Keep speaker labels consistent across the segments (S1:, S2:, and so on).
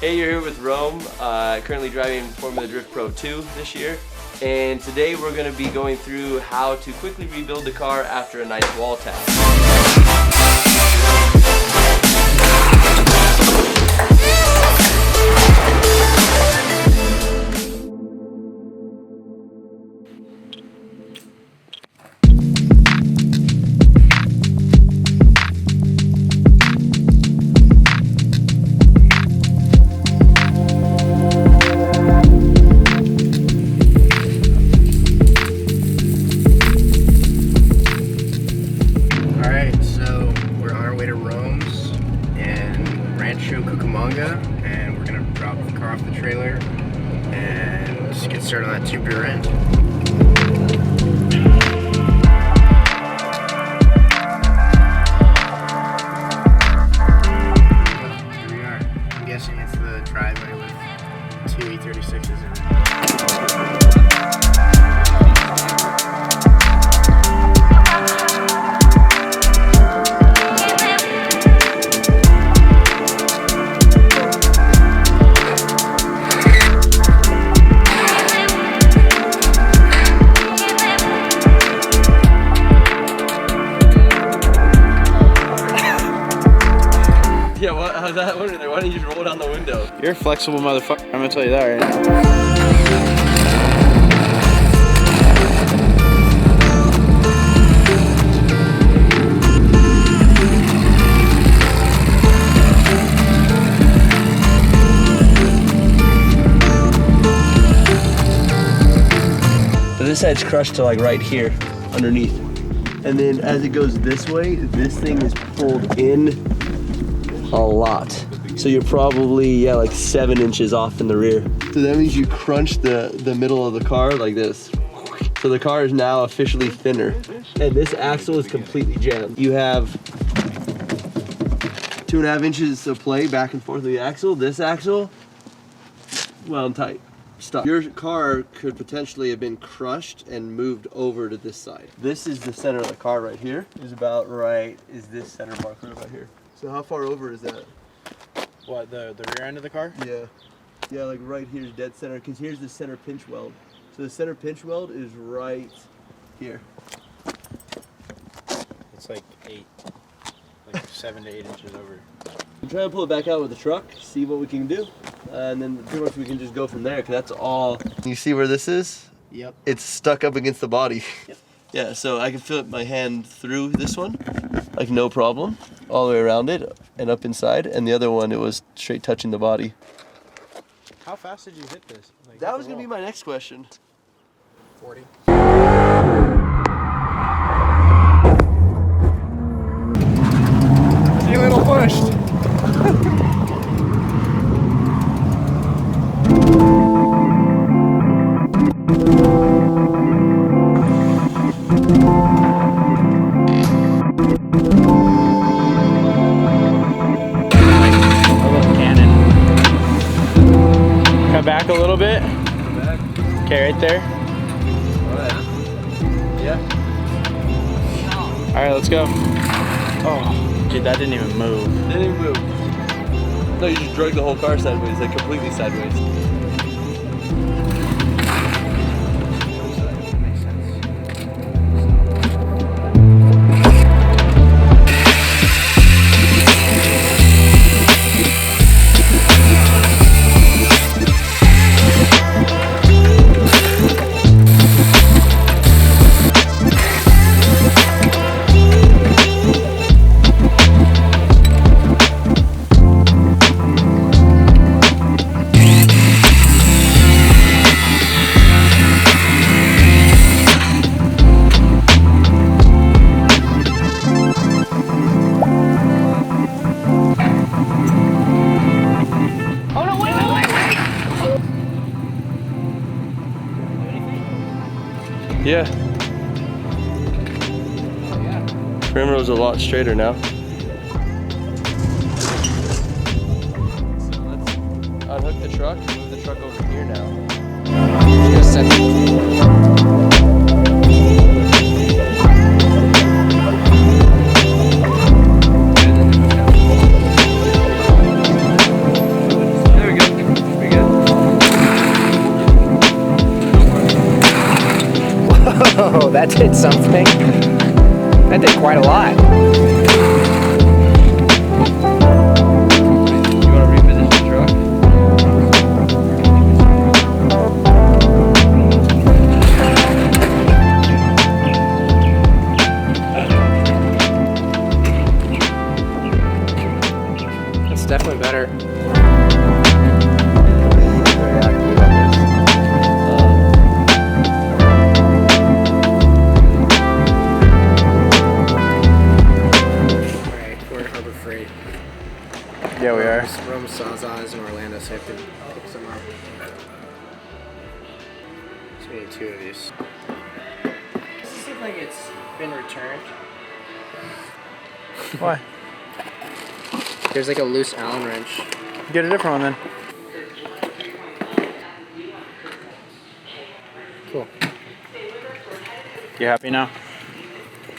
S1: Hey, you're here with Rome, currently driving Formula Drift Pro 2 this year. And today we're going to be going through how to quickly rebuild the car after a nice wall tap.
S2: And we're gonna drop the car off the trailer and just get started on that two-rear end. Here we are. I'm guessing it's the driveway with two E36s in it.
S1: Yeah, how's that one there? Why don't you just roll down the window?
S2: You're a flexible motherfucker, I'm gonna tell you that right now.
S1: So this side's crushed to like right here, underneath. And then as it goes this way, this thing is pulled in a lot. So you're probably, like 7 inches off in the rear. So that means you crunch the middle of the car like this. So the car is now officially thinner. And this axle is completely jammed. You have 2.5 inches of play back and forth of the axle. This axle, well and tight. Stop. Your car could potentially have been crushed and moved over to this side. This is the center of the car right here. Is about right, is this center marker right here. So how far over is that?
S2: What, the rear end of the car?
S1: Yeah. Yeah, like right here's dead center, because here's the center pinch weld. So the center pinch weld is right here.
S2: It's like 7 to 8 inches over.
S1: I'm trying to pull it back out with the truck, see what we can do. And then pretty much we can just go from there, because that's all. You see where this is?
S2: Yep.
S1: It's stuck up against the body.
S2: Yep.
S1: Yeah, so I can fit my hand through this one, like no problem, all the way around it and up inside. And the other one, it was straight touching the body.
S2: How fast did you hit this? Like,
S1: That was gonna be my next question.
S2: 40. You little pushed. Back a little bit.
S1: Back.
S2: Okay, right there.
S1: Alright. Yeah.
S2: Alright, let's go. Oh, dude, that didn't even move.
S1: Didn't even move. No, you just drug the whole car sideways, like completely sideways.
S2: Makes sense.
S1: Yeah. Primrose a lot straighter now. So let's unhook the truck and move the truck over here now. There we go.
S2: that did something. That did quite a lot.
S1: You want to revisit the truck?
S2: It's definitely better.
S3: Yeah, we are.
S2: Rome Sawzall's in Orlando, so I have to pick some up. So we need 2 of these. Does this look like it's been returned?
S3: Why?
S2: There's like a loose Allen wrench.
S3: Get a different one then.
S2: Cool.
S3: You happy now?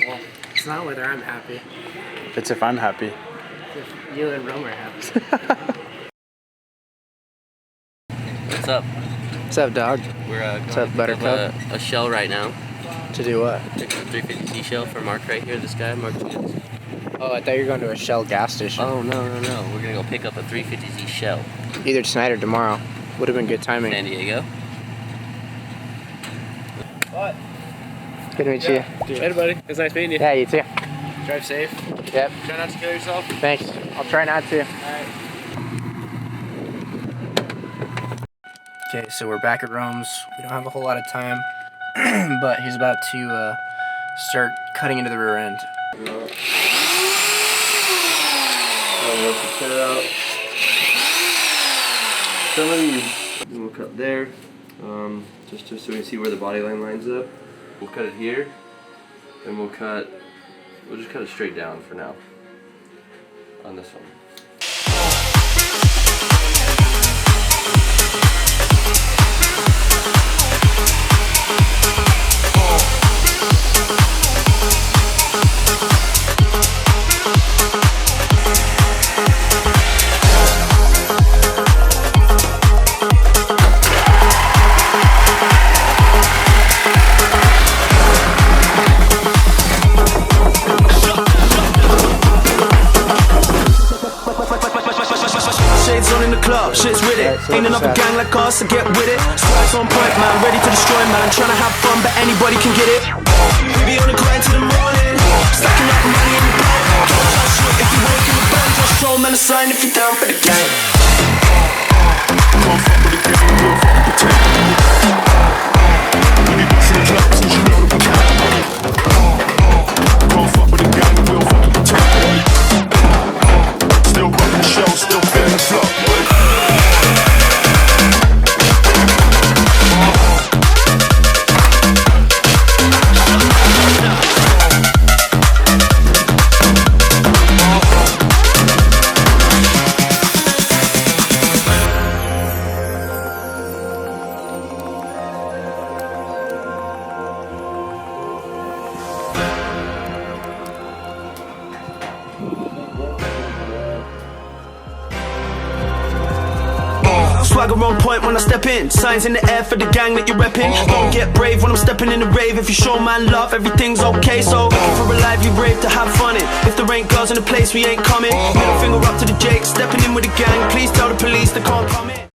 S2: Well, it's not whether I'm happy.
S3: It's if I'm happy.
S2: If you and Rome are happy.
S4: What's up?
S2: What's up, dog?
S4: We're
S2: What's
S4: going
S2: up,
S4: to
S2: Buttercup?
S4: pick up a shell right now.
S2: To do what?
S4: Pick up a 350Z shell for Mark right here, this guy, Mark Twins.
S2: Oh, I thought you were going to a Shell gas station.
S4: Oh, no. We're going to go pick up a 350Z shell.
S2: Either tonight or tomorrow. Would have been good timing.
S4: San Diego.
S2: What? Good to meet you.
S1: Hey, buddy. It's nice meeting you.
S2: Yeah, you too.
S1: Drive safe.
S2: Yep.
S1: Try not to kill yourself.
S2: Thanks. I'll try not to.
S1: Alright.
S2: Okay, so we're back at Rome's. We don't have a whole lot of time, but he's about to start cutting into the rear end.
S1: Some of these we'll cut there, just so we see where the body line lines up. We'll cut it here, and we'll just cut it straight down for now on this one.
S5: Shit's with it. Ain't another gang like us, so get with it. Stripes on point, man, ready to destroy, man. Tryna have fun, but anybody can get it. We be on the grind till the morning, stacking up money in the bank. Don't touch shit if you work in the band. Just show man a sign if you're down for the gang. Don't fuck with the gang, we'll fuck with the tank. We be busting the clubs, and you know that we can. Don't fuck with the gang, we'll fuck with the tank. Still running the show, still feeling the flow. Swagger on point when I step in. Signs in the air for the gang that you're repping. Don't get brave when I'm stepping in the rave. If you show man love, everything's okay. So looking for a lively rave to have fun in. If there ain't girls in the place, we ain't coming. Middle finger up to the Jake, stepping in with the gang. Please tell the police they can't come in.